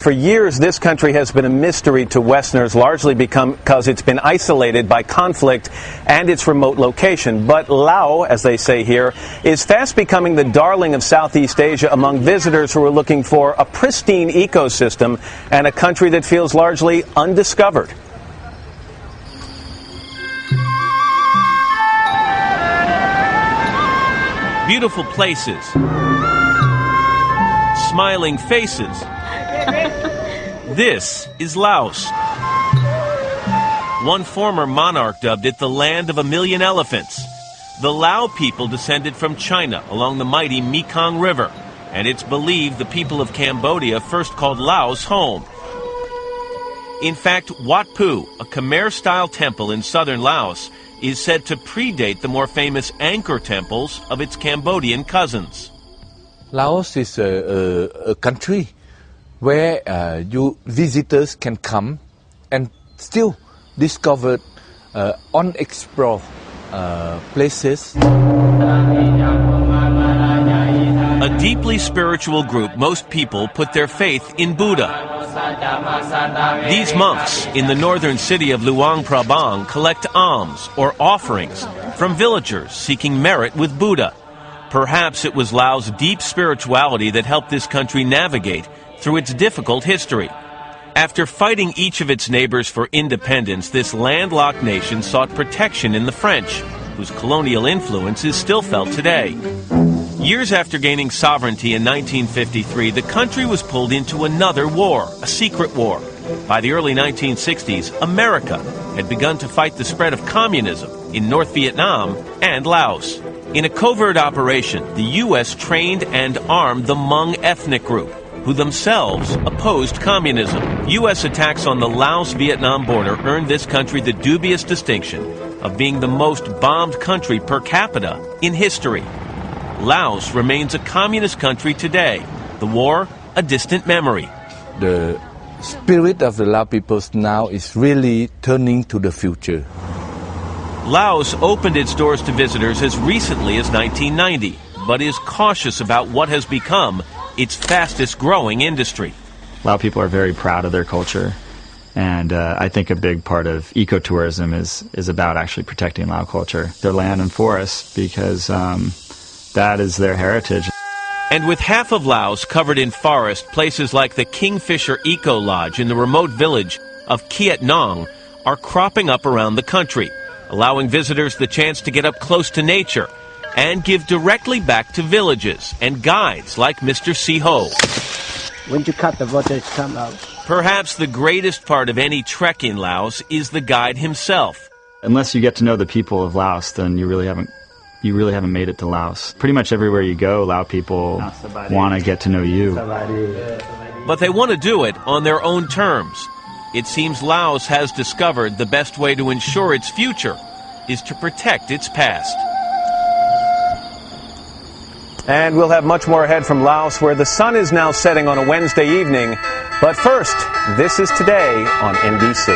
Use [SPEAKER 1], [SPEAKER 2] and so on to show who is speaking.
[SPEAKER 1] For years, this country has been a mystery to Westerners, largely because it's been isolated by conflict and its remote location. But Laos, as they say here, is fast becoming the darling of Southeast Asia among visitors who are looking for a pristine ecosystem and a country that feels largely undiscovered.
[SPEAKER 2] Beautiful places, smiling faces. This is Laos. One former monarch dubbed it the land of a million elephants. The Lao people descended from China along the mighty Mekong River, and it's believed the people of Cambodia first called Laos home. In fact, Wat Pu, a Khmer-style temple in southern Laos, is said to predate the more famous Angkor temples of its Cambodian cousins.
[SPEAKER 3] Laos is a country where visitors can come and still discover unexplored places.
[SPEAKER 2] A deeply spiritual group, most people put their faith in Buddha. These monks in the northern city of Luang Prabang collect alms or offerings from villagers seeking merit with Buddha. Perhaps it was Laos' deep spirituality that helped this country navigate through its difficult history. After fighting each of its neighbors for independence, this landlocked nation sought protection in the French, whose colonial influence is still felt today. Years after gaining sovereignty in 1953, the country was pulled into another war, a secret war. By the early 1960s, America had begun to fight the spread of communism in North Vietnam and Laos. In a covert operation, the U.S. trained and armed the Hmong ethnic group, who themselves opposed communism. U.S. attacks on the Laos-Vietnam border earned this country the dubious distinction of being the most bombed country per capita in history. Laos remains a communist country today. The war, a distant memory.
[SPEAKER 3] The spirit of the Lao peoples now is really turning to the future.
[SPEAKER 2] Laos opened its doors to visitors as recently as 1990, but is cautious about what has become its fastest growing industry.
[SPEAKER 4] Lao people are very proud of their culture, and I think a big part of ecotourism is about actually protecting Lao culture, their land and forests, because that is their heritage.
[SPEAKER 2] And with half of Laos covered in forest, places like the Kingfisher Eco Lodge in the remote village of Kiet Nong are cropping up around the country, allowing visitors the chance to get up close to nature and give directly back to villages and guides like Mr. Si-Ho.
[SPEAKER 5] When you cut the water, it comes out.
[SPEAKER 2] Perhaps the greatest part of any trek in Laos is the guide himself.
[SPEAKER 4] Unless you get to know the people of Laos, then you really haven't made it to Laos. Pretty much everywhere you go, Lao people want to get to know you.
[SPEAKER 2] But they want to do it on their own terms. It seems Laos has discovered the best way to ensure its future is to protect its past.
[SPEAKER 1] And we'll have much more ahead from Laos, where the sun is now setting on a Wednesday evening. But first, this is Today on NBC.